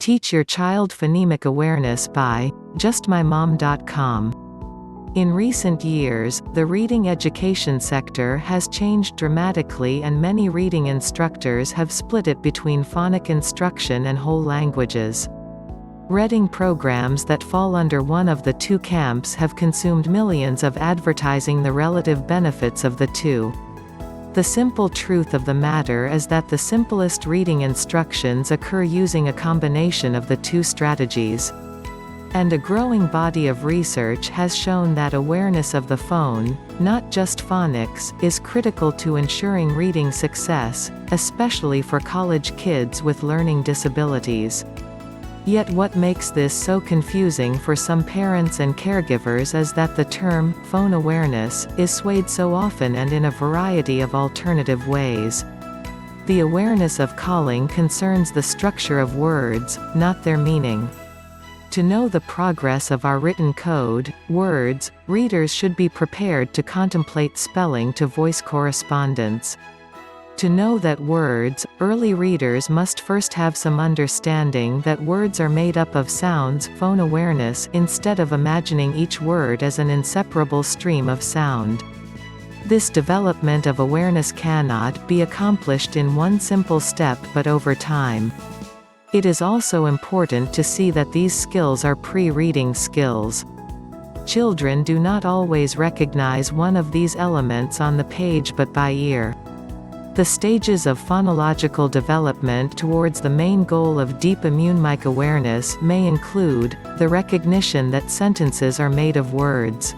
Teach your child phonemic awareness by justmymom.com. In recent years, the reading education sector has changed dramatically, and many reading instructors have split it between phonic instruction and whole languages. Reading programs that fall under one of the two camps have consumed millions of advertising the relative benefits of the two. The simple truth of the matter is that the simplest reading instructions occur using a combination of the two strategies. And a growing body of research has shown that awareness of the phone, not just phonics, is critical to ensuring reading success, especially for college kids with learning disabilities. Yet what makes this so confusing for some parents and caregivers is that the term, phone awareness, is swayed so often and in a variety of alternative ways. The awareness of calling concerns the structure of words, not their meaning. To know the progress of our written code, words, readers should be prepared to contemplate spelling-to-voice correspondence. To know that words, early readers must first have some understanding that words are made up of sounds, phone awareness, instead of imagining each word as an inseparable stream of sound. This development of awareness cannot be accomplished in one simple step but over time. It is also important to see that these skills are pre-reading skills. Children do not always recognize one of these elements on the page but by ear. The stages of phonological development towards the main goal of deep immunmic awareness may include the recognition that sentences are made of words,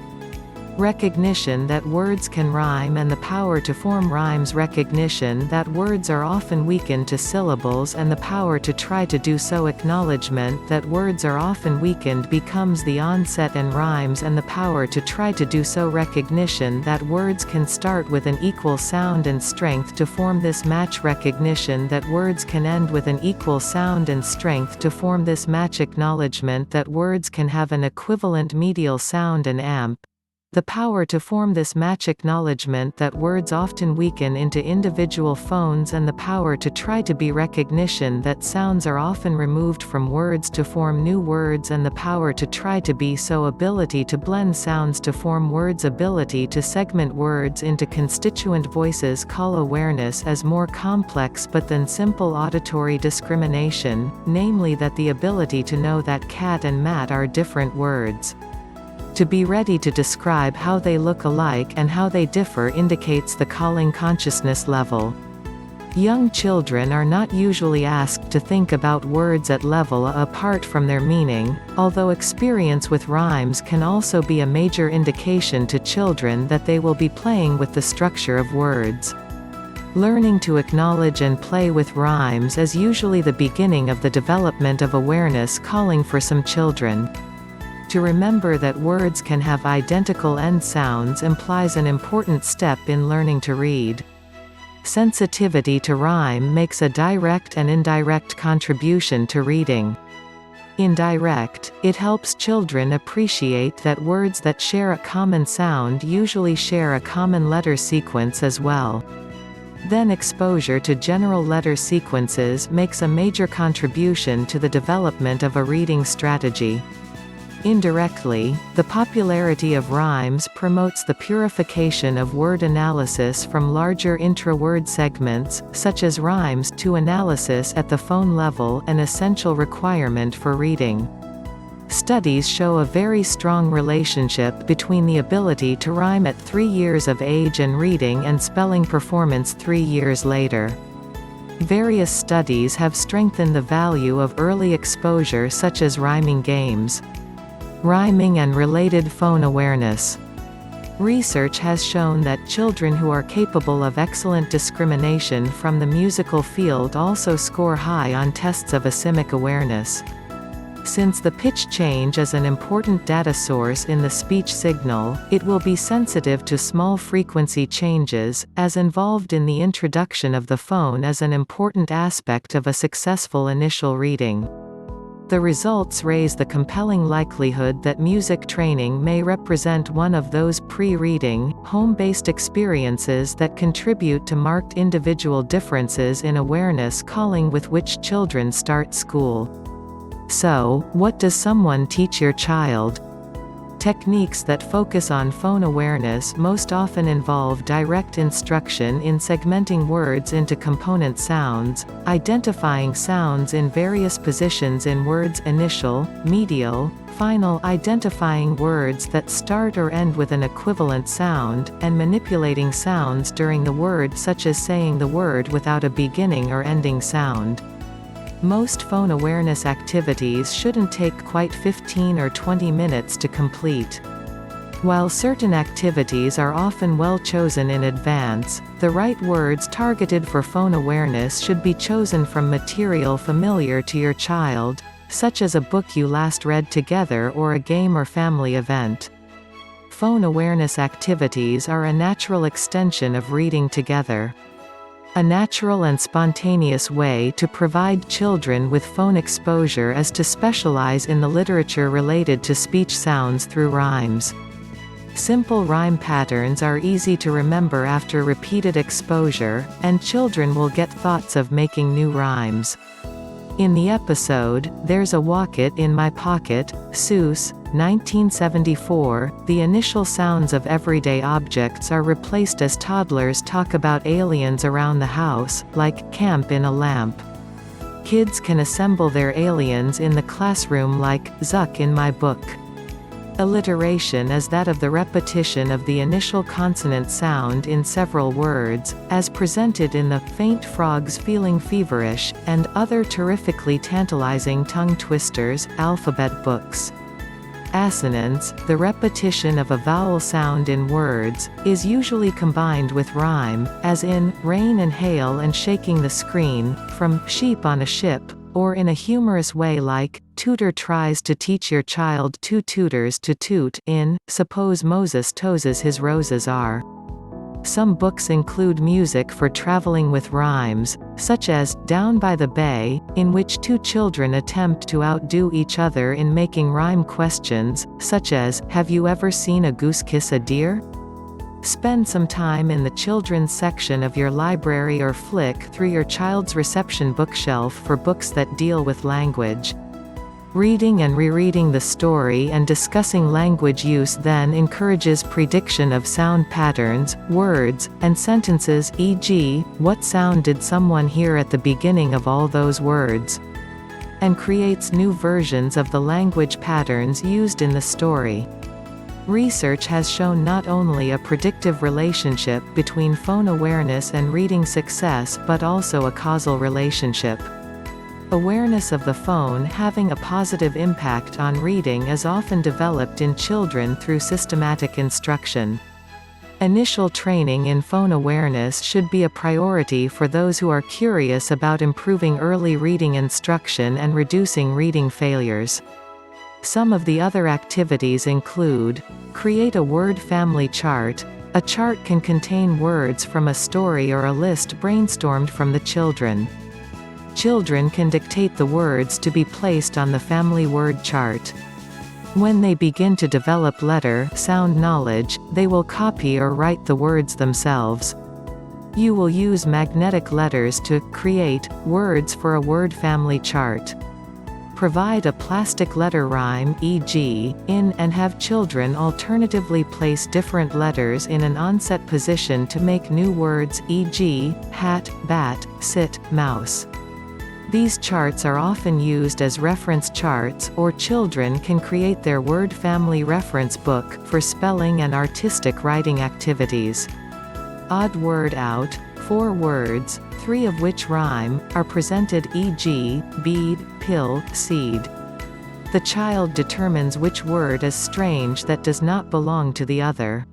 recognition that words can rhyme and the power to form rhymes, recognition that words are often weakened to syllables and the power to try to do so, acknowledgement that words are often weakened becomes the onset and rhymes and the power to try to do so, recognition that words can start with an equal sound and strength to form this match, recognition that words can end with an equal sound and strength to form this match, acknowledgement that words can have an equivalent medial sound and amp, the power to form this match, acknowledgement that words often weaken into individual phones and the power to try to be, recognition that sounds are often removed from words to form new words and the power to try to be so, ability to blend sounds to form words, ability to segment words into constituent voices. Call awareness as more complex but than simple auditory discrimination, namely that the ability to know that cat and mat are different words. To be ready to describe how they look alike and how they differ indicates the calling consciousness level. Young children are not usually asked to think about words at level apart from their meaning, although experience with rhymes can also be a major indication to children that they will be playing with the structure of words. Learning to acknowledge and play with rhymes is usually the beginning of the development of awareness calling for some children. To remember that words can have identical end sounds implies an important step in learning to read. Sensitivity to rhyme makes a direct and indirect contribution to reading. Indirect, it helps children appreciate that words that share a common sound usually share a common letter sequence as well. Then exposure to general letter sequences makes a major contribution to the development of a reading strategy. Indirectly, the popularity of rhymes promotes the purification of word analysis from larger intra-word segments, such as rhymes to analysis at the phone level, an essential requirement for reading. Studies show a very strong relationship between the ability to rhyme at 3 years of age and reading and spelling performance 3 years later. Various studies have strengthened the value of early exposure, such as rhyming games. Rhyming and related phone awareness. Research has shown that children who are capable of excellent discrimination from the musical field also score high on tests of phonemic awareness. Since the pitch change is an important data source in the speech signal, it will be sensitive to small frequency changes, as involved in the introduction of the phone is an important aspect of a successful initial reading. The results raise the compelling likelihood that music training may represent one of those pre-reading, home-based experiences that contribute to marked individual differences in awareness calling with which children start school. So, what does someone teach your child? Techniques that focus on phone awareness most often involve direct instruction in segmenting words into component sounds, identifying sounds in various positions in words initial, medial, final, identifying words that start or end with an equivalent sound, and manipulating sounds during the word, such as saying the word without a beginning or ending sound. Most phone awareness activities shouldn't take quite 15 or 20 minutes to complete. While certain activities are often well chosen in advance, the right words targeted for phone awareness should be chosen from material familiar to your child, such as a book you last read together or a game or family event. Phone awareness activities are a natural extension of reading together. A natural and spontaneous way to provide children with phone exposure is to specialize in the literature related to speech sounds through rhymes. Simple rhyme patterns are easy to remember after repeated exposure, and children will get thoughts of making new rhymes. In the episode, There's a Wocket in My Pocket, Seuss, 1974, the initial sounds of everyday objects are replaced as toddlers talk about aliens around the house, like camp in a lamp. Kids can assemble their aliens in the classroom like Zuck in my book. Alliteration is that of the repetition of the initial consonant sound in several words, as presented in the Faint Frogs Feeling Feverish, and other terrifically tantalizing tongue twisters, alphabet books. Assonance, the repetition of a vowel sound in words, is usually combined with rhyme, as in Rain and Hail and Shaking the Screen, from Sheep on a Ship, or in a humorous way like, Tutor tries to teach your child two tutors to toot in, Suppose Moses toes his roses are. Some books include music for traveling with rhymes, such as Down by the Bay, in which two children attempt to outdo each other in making rhyme questions, such as, Have you ever seen a goose kiss a deer? Spend some time in the children's section of your library or flick through your child's reception bookshelf for books that deal with language. Reading and rereading the story and discussing language use then encourages prediction of sound patterns, words, and sentences, e.g., what sound did someone hear at the beginning of all those words? And creates new versions of the language patterns used in the story. Research has shown not only a predictive relationship between phone awareness and reading success but also a causal relationship. Awareness of the phone having a positive impact on reading is often developed in children through systematic instruction. Initial training in phone awareness should be a priority for those who are curious about improving early reading instruction and reducing reading failures. Some of the other activities include: create a word family chart. A chart can contain words from a story or a list brainstormed from the children. Children can dictate the words to be placed on the family word chart. When they begin to develop letter-sound knowledge, they will copy or write the words themselves. You will use magnetic letters to create words for a word family chart. Provide a plastic letter rhyme, e.g., in, and have children alternatively place different letters in an onset position to make new words, e.g., hat, bat, sit, mouse. These charts are often used as reference charts, or children can create their word family reference book for spelling and artistic writing activities. Odd word out, 4 words, 3 of which rhyme, are presented, e.g., bead, pill, seed. The child determines which word is strange that does not belong to the other.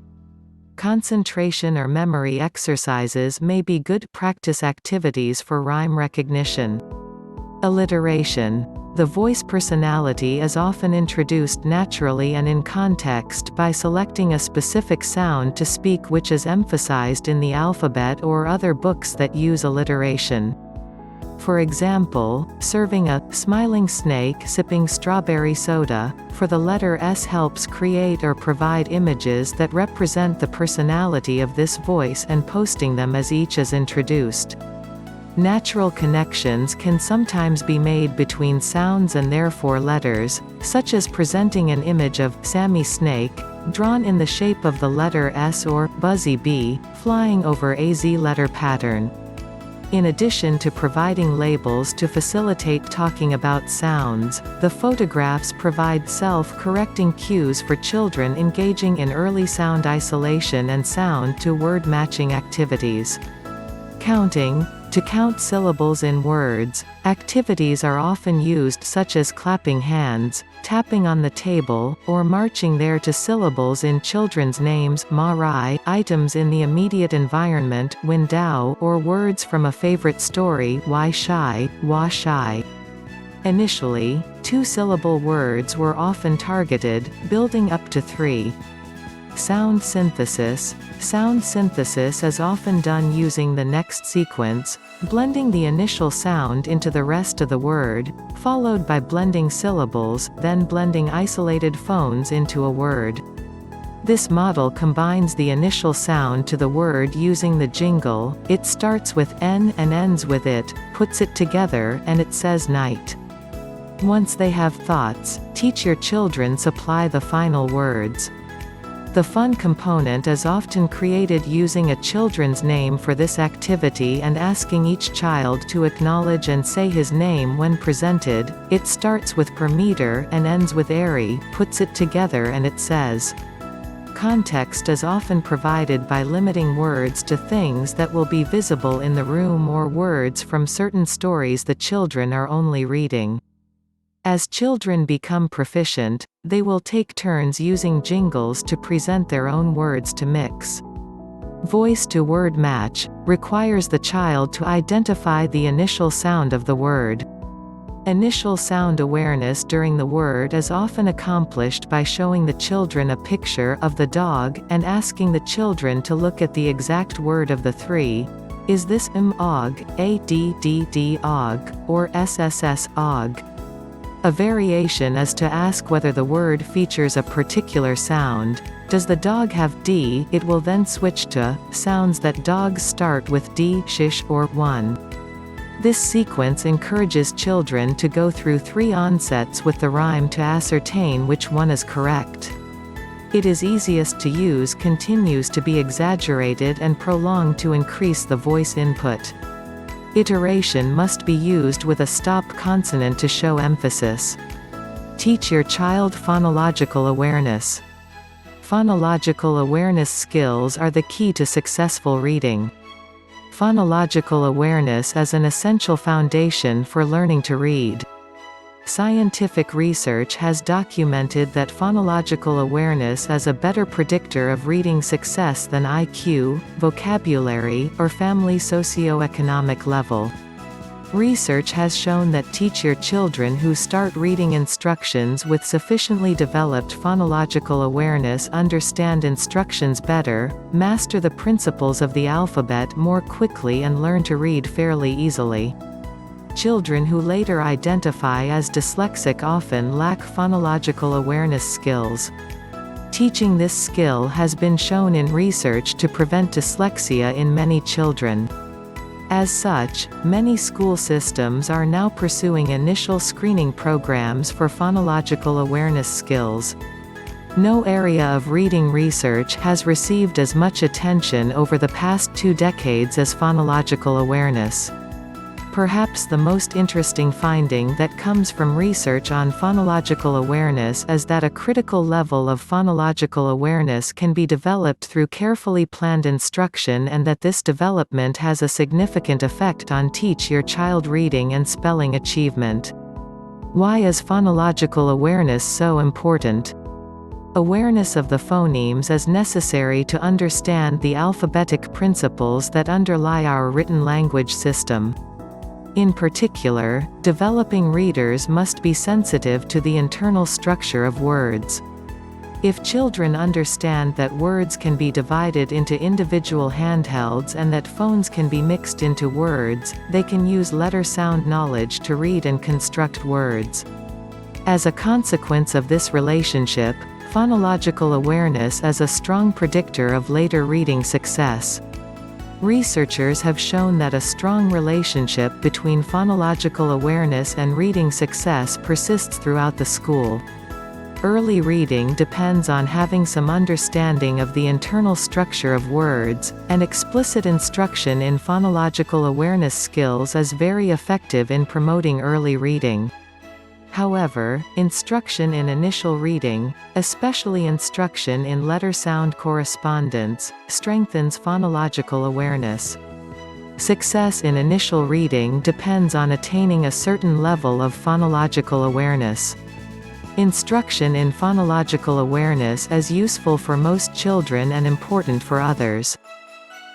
Concentration or memory exercises may be good practice activities for rhyme recognition. Alliteration. The voice personality is often introduced naturally and in context by selecting a specific sound to speak, which is emphasized in the alphabet or other books that use alliteration. For example, serving a smiling snake sipping strawberry soda for the letter S helps create or provide images that represent the personality of this voice and posting them as each is introduced. Natural connections can sometimes be made between sounds and therefore letters, such as presenting an image of Sammy Snake, drawn in the shape of the letter S, or Buzzy Bee, flying over a Z letter pattern. In addition to providing labels to facilitate talking about sounds, the photographs provide self-correcting cues for children engaging in early sound isolation and sound-to-word matching activities. Counting. To count syllables in words, activities are often used such as clapping hands, tapping on the table, or marching there to syllables in children's names, ma-rai, items in the immediate environment, win-dao, or words from a favorite story, wai-shai, wa-shai. Initially, two-syllable words were often targeted, building up to three. Sound synthesis. Sound synthesis is often done using the next sequence, blending the initial sound into the rest of the word, followed by blending syllables, then blending isolated phones into a word. This model combines the initial sound to the word using the jingle, it starts with N and ends with it, puts it together, and it says night. Once they have thoughts, teach your children supply the final words. The fun component is often created using a children's name for this activity and asking each child to acknowledge and say his name when presented. It starts with per meter and ends with airy, puts it together, and it says. Context is often provided by limiting words to things that will be visible in the room or words from certain stories the children are only reading. As children become proficient, they will take turns using jingles to present their own words to mix. Voice-to-word match requires the child to identify the initial sound of the word. Initial sound awareness during the word is often accomplished by showing the children a picture of the dog, and asking the children to look at the exact word of the three. Is this og, add og, or sss og? A variation is to ask whether the word features a particular sound. Does the dog have D? It will then switch to sounds that dogs start with D, shish, or 1. This sequence encourages children to go through 3 onsets with the rhyme to ascertain which one is correct. It is easiest to use continues to be exaggerated and prolonged to increase the voice input. Iteration must be used with a stop consonant to show emphasis. Teach your child phonological awareness. Phonological awareness skills are the key to successful reading. Phonological awareness is an essential foundation for learning to read. Scientific research has documented that phonological awareness is a better predictor of reading success than IQ, vocabulary, or family socioeconomic level. Research has shown that teach your children who start reading instructions with sufficiently developed phonological awareness understand instructions better, master the principles of the alphabet more quickly, and learn to read fairly easily. Children who later identify as dyslexic often lack phonological awareness skills. Teaching this skill has been shown in research to prevent dyslexia in many children. As such, many school systems are now pursuing initial screening programs for phonological awareness skills. No area of reading research has received as much attention over the past 2 decades as phonological awareness. Perhaps the most interesting finding that comes from research on phonological awareness is that a critical level of phonological awareness can be developed through carefully planned instruction, and that this development has a significant effect on teach your child reading and spelling achievement. Why is phonological awareness so important? Awareness of the phonemes is necessary to understand the alphabetic principles that underlie our written language system. In particular, developing readers must be sensitive to the internal structure of words. If children understand that words can be divided into individual handhelds and that phones can be mixed into words, they can use letter-sound knowledge to read and construct words. As a consequence of this relationship, phonological awareness is a strong predictor of later reading success. Researchers have shown that a strong relationship between phonological awareness and reading success persists throughout the school. Early reading depends on having some understanding of the internal structure of words, and explicit instruction in phonological awareness skills is very effective in promoting early reading. However, instruction in initial reading, especially instruction in letter-sound correspondence, strengthens phonological awareness. Success in initial reading depends on attaining a certain level of phonological awareness. Instruction in phonological awareness is useful for most children and important for others.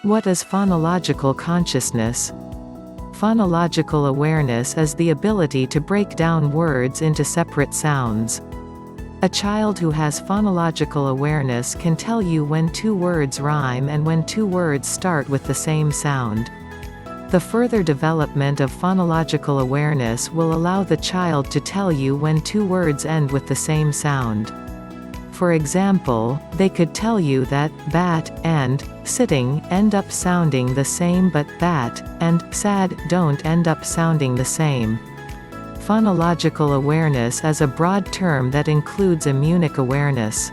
What is phonological consciousness? Phonological awareness is the ability to break down words into separate sounds. A child who has phonological awareness can tell you when two words rhyme and when two words start with the same sound. The further development of phonological awareness will allow the child to tell you when two words end with the same sound. For example, they could tell you that bat and sitting end up sounding the same, but bat and sad don't end up sounding the same. Phonological awareness is a broad term that includes immunmic awareness.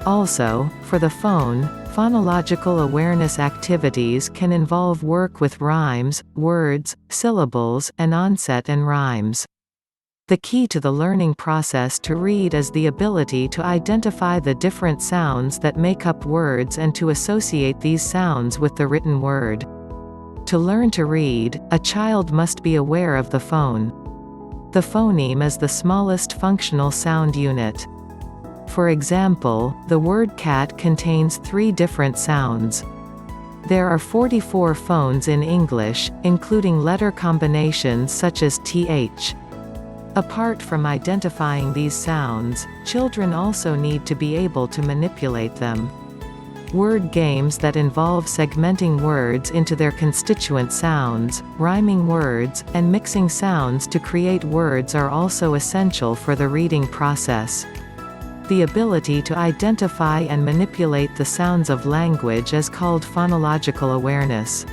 Also, for the phone, phonological awareness activities can involve work with rhymes, words, syllables, and onset and rhymes. The key to the learning process to read is the ability to identify the different sounds that make up words and to associate these sounds with the written word. To learn to read, a child must be aware of the phone. The phoneme is the smallest functional sound unit. For example, the word cat contains 3 different sounds. There are 44 phones in English, including letter combinations such as th. Apart from identifying these sounds, children also need to be able to manipulate them. Word games that involve segmenting words into their constituent sounds, rhyming words, and mixing sounds to create words are also essential for the reading process. The ability to identify and manipulate the sounds of language is called phonological awareness.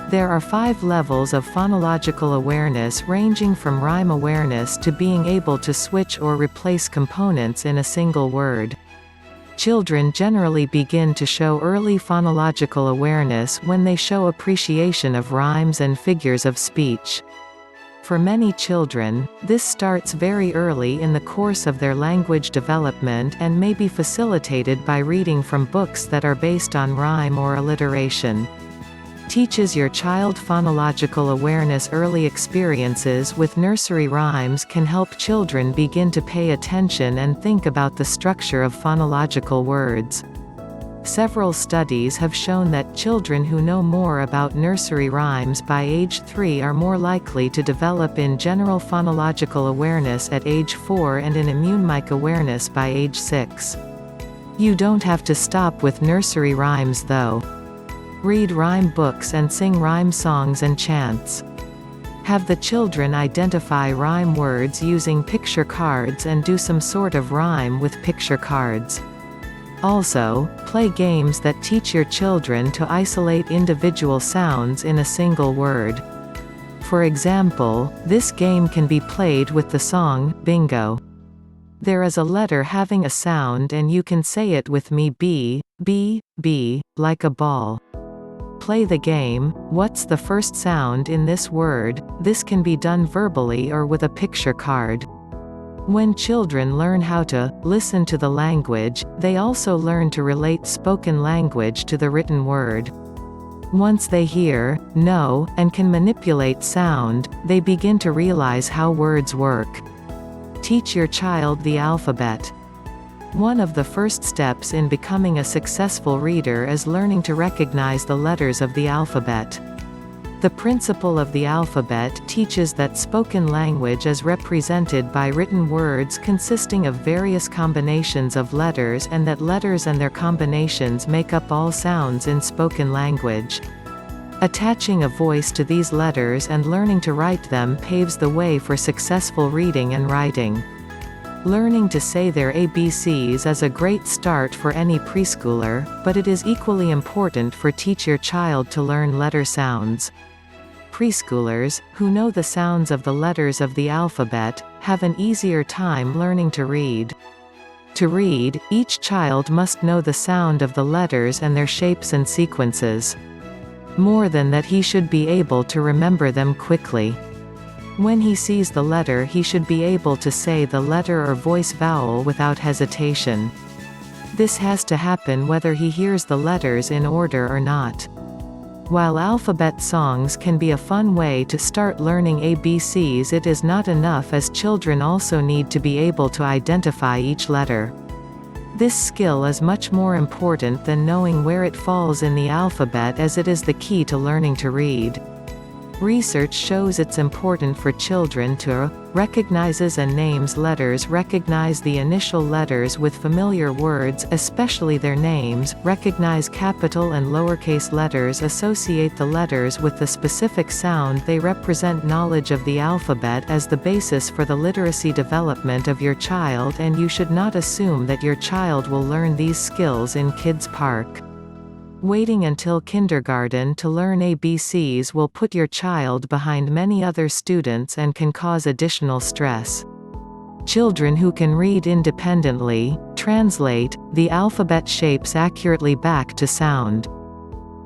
There are 5 levels of phonological awareness, ranging from rhyme awareness to being able to switch or replace components in a single word. Children generally begin to show early phonological awareness when they show appreciation of rhymes and figures of speech. For many children, this starts very early in the course of their language development and may be facilitated by reading from books that are based on rhyme or alliteration. Teaches your child phonological awareness. Early experiences with nursery rhymes can help children begin to pay attention and think about the structure of phonological words. Several studies have shown that children who know more about nursery rhymes by age 3 are more likely to develop in general phonological awareness at age 4 and in immunmic awareness by age 6. You don't have to stop with nursery rhymes though. Read rhyme books and sing rhyme songs and chants. Have the children identify rhyme words using picture cards and do some sort of rhyme with picture cards. Also, play games that teach your children to isolate individual sounds in a single word. For example, this game can be played with the song, Bingo. There is a letter having a sound and you can say it with me: B, B, B, like a ball. Play the game, what's the first sound in this word? This can be done verbally or with a picture card. When children learn how to listen to the language, they also learn to relate spoken language to the written word. Once they hear, know, and can manipulate sound, they begin to realize how words work. Teach your child the alphabet. One of the first steps in becoming a successful reader is learning to recognize the letters of the alphabet. The principle of the alphabet teaches that spoken language is represented by written words consisting of various combinations of letters, and that letters and their combinations make up all sounds in spoken language. Attaching a voice to these letters and learning to write them paves the way for successful reading and writing. Learning to say their ABCs is a great start for any preschooler, but it is equally important for teach your child to learn letter sounds. Preschoolers, who know the sounds of the letters of the alphabet, have an easier time learning to read. To read, each child must know the sound of the letters and their shapes and sequences. More than that, he should be able to remember them quickly. When he sees the letter, he should be able to say the letter or voice vowel without hesitation. This has to happen whether he hears the letters in order or not. While alphabet songs can be a fun way to start learning ABCs, it is not enough, as children also need to be able to identify each letter. This skill is much more important than knowing where it falls in the alphabet, as it is the key to learning to read. Research shows it's important for children to recognizes and names letters, recognize the initial letters with familiar words, especially their names, recognize capital and lowercase letters, associate the letters with the specific sound they represent, knowledge of the alphabet as the basis for the literacy development of your child, and you should not assume that your child will learn these skills in Kids Park. Waiting until kindergarten to learn ABCs will put your child behind many other students and can cause additional stress. Children who can read independently translate the alphabet shapes accurately back to sound.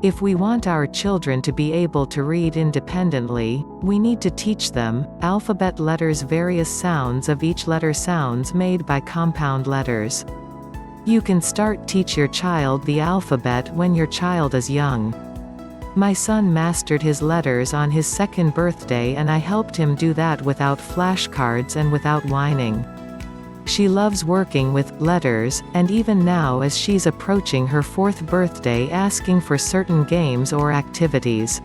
If we want our children to be able to read independently, we need to teach them alphabet letters, various sounds of each letter, sounds made by compound letters. You can teach your child the alphabet when your child is young. My son mastered his letters on his 2nd birthday, and I helped him do that without flashcards and without whining. She loves working with letters, and even now, as she's approaching her 4th birthday, asking for certain games or activities.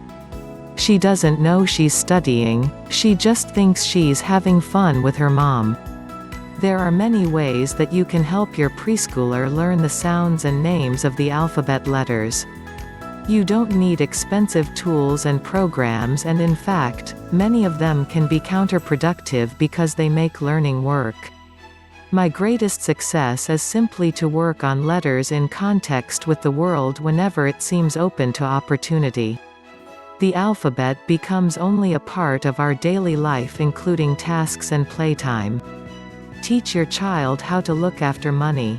She doesn't know she's studying, she just thinks she's having fun with her mom. There are many ways that you can help your preschooler learn the sounds and names of the alphabet letters. You don't need expensive tools and programs, and in fact, many of them can be counterproductive because they make learning work. My greatest success is simply to work on letters in context with the world whenever it seems open to opportunity. The alphabet becomes only a part of our daily life, including tasks and playtime. Teach your child how to look after money.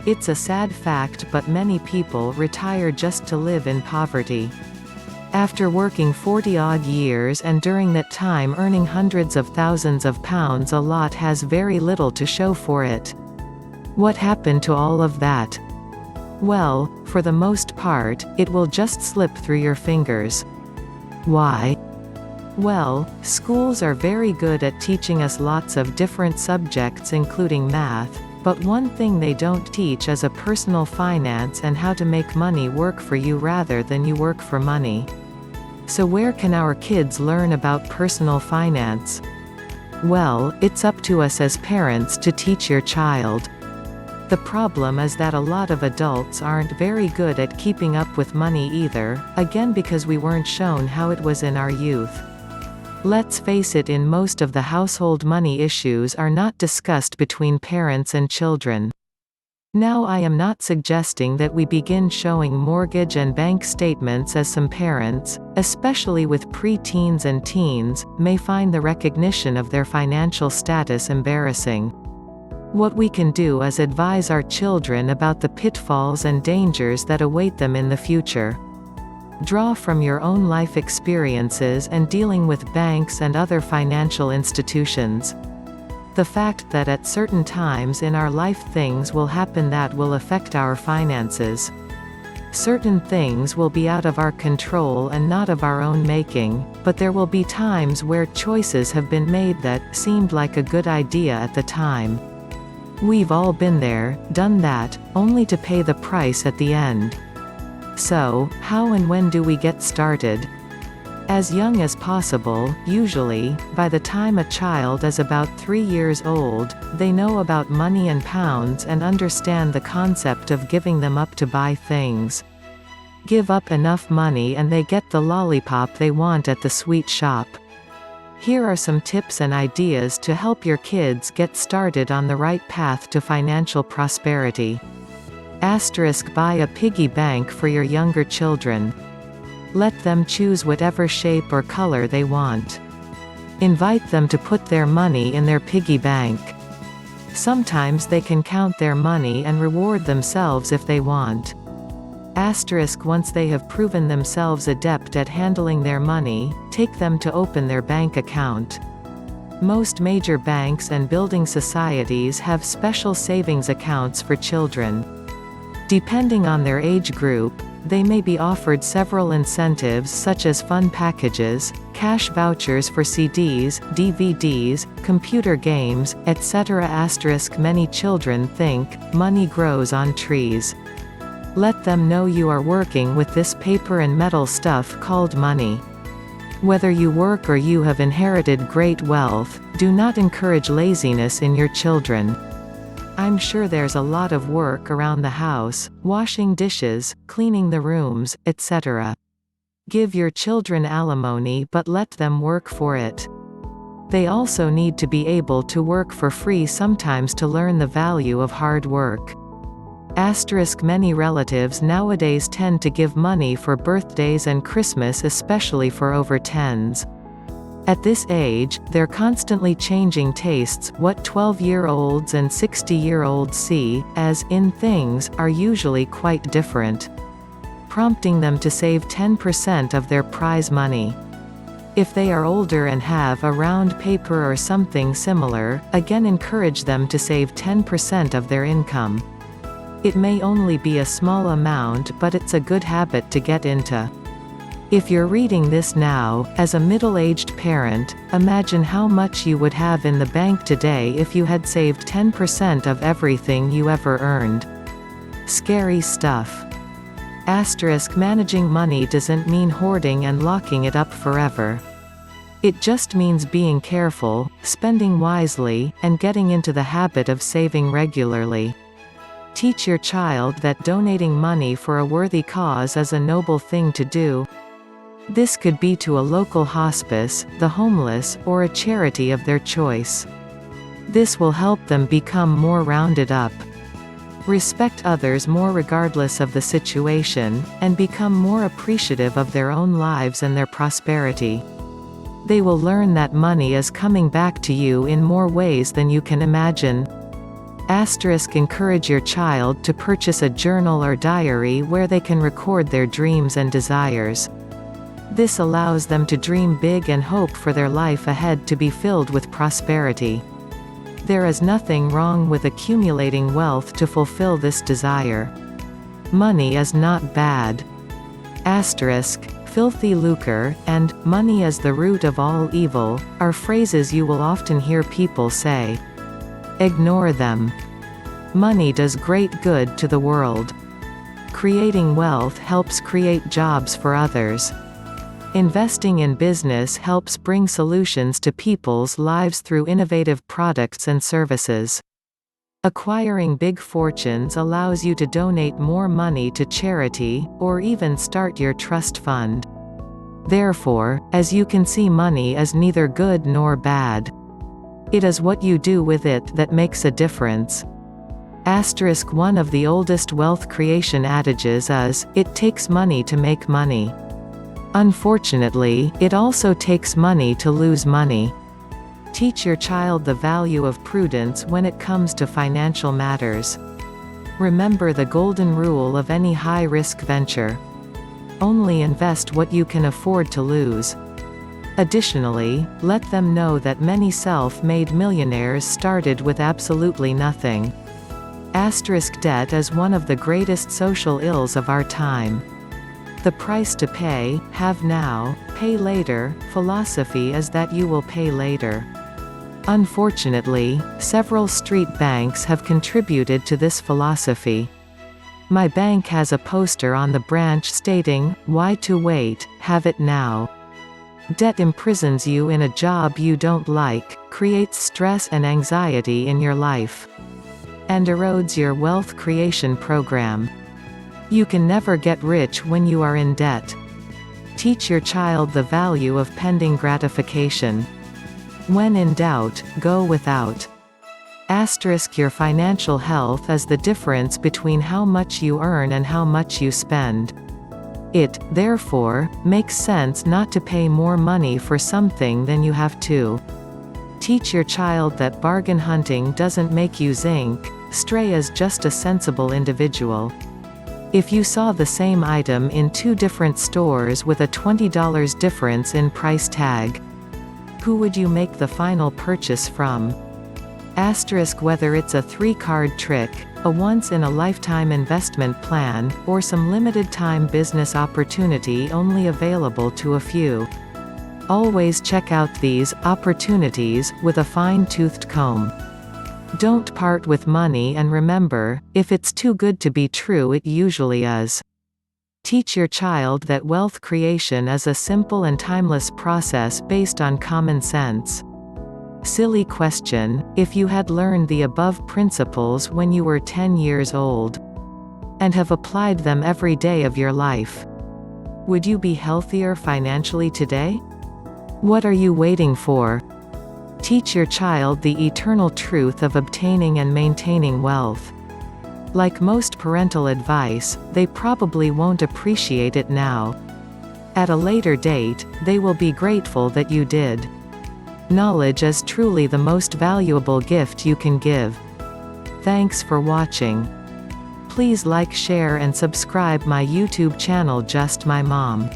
It's a sad fact, but many people retire just to live in poverty. After working 40-odd years and during that time earning hundreds of thousands of pounds, a lot has very little to show for it. What happened to all of that? Well, for the most part, it will just slip through your fingers. Why? Well, schools are very good at teaching us lots of different subjects including math, but one thing they don't teach is a personal finance and how to make money work for you rather than you work for money. So where can our kids learn about personal finance? Well, it's up to us as parents to teach your child. The problem is that a lot of adults aren't very good at keeping up with money either, again because we weren't shown how it was in our youth. Let's face it, in most of the household, money issues are not discussed between parents and children. Now, I am not suggesting that we begin showing mortgage and bank statements, as some parents, especially with pre-teens and teens, may find the recognition of their financial status embarrassing. What we can do is advise our children about the pitfalls and dangers that await them in the future. Draw from your own life experiences and dealing with banks and other financial institutions. The fact that at certain times in our life things will happen that will affect our finances. Certain things will be out of our control and not of our own making, but there will be times where choices have been made that seemed like a good idea at the time. We've all been there, done that, only to pay the price at the end. So, how and when do we get started? As young as possible, usually, by the time a child is about 3 years old, they know about money and pounds and understand the concept of giving them up to buy things. Give up enough money and they get the lollipop they want at the sweet shop. Here are some tips and ideas to help your kids get started on the right path to financial prosperity. Buy a piggy bank for your younger children. Let them choose whatever shape or color they want. Invite them to put their money in their piggy bank. Sometimes they can count their money and reward themselves if they want. Once they have proven themselves adept at handling their money, take them to open their bank account. Most major banks and building societies have special savings accounts for children. Depending on their age group, they may be offered several incentives such as fun packages, cash vouchers for CDs, DVDs, computer games, etc. Many children think money grows on trees. Let them know you are working with this paper and metal stuff called money. Whether you work or you have inherited great wealth, do not encourage laziness in your children. I'm sure there's a lot of work around the house, washing dishes, cleaning the rooms, etc. Give your children alimony but let them work for it. They also need to be able to work for free sometimes to learn the value of hard work. Many relatives nowadays tend to give money for birthdays and Christmas, especially for over 10s. At this age, they're constantly changing tastes. What 12-year-olds and 60-year-olds see as in things are usually quite different, prompting them to save 10% of their prize money. If they are older and have a round paper or something similar, again encourage them to save 10% of their income. It may only be a small amount, but it's a good habit to get into. If you're reading this now, as a middle-aged parent, imagine how much you would have in the bank today if you had saved 10% of everything you ever earned. Scary stuff. Managing money doesn't mean hoarding and locking it up forever. It just means being careful, spending wisely, and getting into the habit of saving regularly. Teach your child that donating money for a worthy cause is a noble thing to do. This could be to a local hospice, the homeless, or a charity of their choice. This will help them become more rounded up, respect others more regardless of the situation, and become more appreciative of their own lives and their prosperity. They will learn that money is coming back to you in more ways than you can imagine. Encourage your child to purchase a journal or diary where they can record their dreams and desires. This allows them to dream big and hope for their life ahead to be filled with prosperity. There is nothing wrong with accumulating wealth to fulfill this desire. Money is not bad. Filthy lucre, and money is the root of all evil, are phrases you will often hear people say. Ignore them. Money does great good to the world. Creating wealth helps create jobs for others. Investing in business helps bring solutions to people's lives through innovative products and services. Acquiring big fortunes allows you to donate more money to charity, or even start your trust fund. Therefore, as you can see, money is neither good nor bad. It is what you do with it that makes a difference. One of the oldest wealth creation adages is, "It takes money to make money." Unfortunately, it also takes money to lose money. Teach your child the value of prudence when it comes to financial matters. Remember the golden rule of any high-risk venture. Only invest what you can afford to lose. Additionally, let them know that many self-made millionaires started with absolutely nothing. Debt is one of the greatest social ills of our time. The price to pay, have now, pay later, philosophy is that you will pay later. Unfortunately, several street banks have contributed to this philosophy. My bank has a poster on the branch stating, "Why to wait, have it now." Debt imprisons you in a job you don't like, creates stress and anxiety in your life, and erodes your wealth creation program. You can never get rich when you are in debt. Teach your child the value of pending gratification. When in doubt, go without. Asterisk your financial health is the difference between how much you earn and how much you spend. It, therefore, makes sense not to pay more money for something than you have to. Teach your child that bargain hunting doesn't make you zinc, stray is just a sensible individual. If you saw the same item in 2 different stores with a $20 difference in price tag, who would you make the final purchase from? Asterisk whether it's a 3-card trick, a once-in-a-lifetime investment plan, or some limited-time business opportunity only available to a few. Always check out these opportunities with a fine-toothed comb. Don't part with money, and remember, if it's too good to be true, it usually is. Teach your child that wealth creation is a simple and timeless process based on common sense. Silly question: if you had learned the above principles when you were 10 years old, and have applied them every day of your life, would you be healthier financially today? What are you waiting for? Teach your child the eternal truth of obtaining and maintaining wealth. Like most parental advice, they probably won't appreciate it now. At a later date, they will be grateful that you did. Knowledge is truly the most valuable gift you can give. Thanks for watching. Please like, share and subscribe my YouTube channel Just My Mom.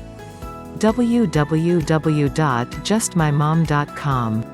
www.justmymom.com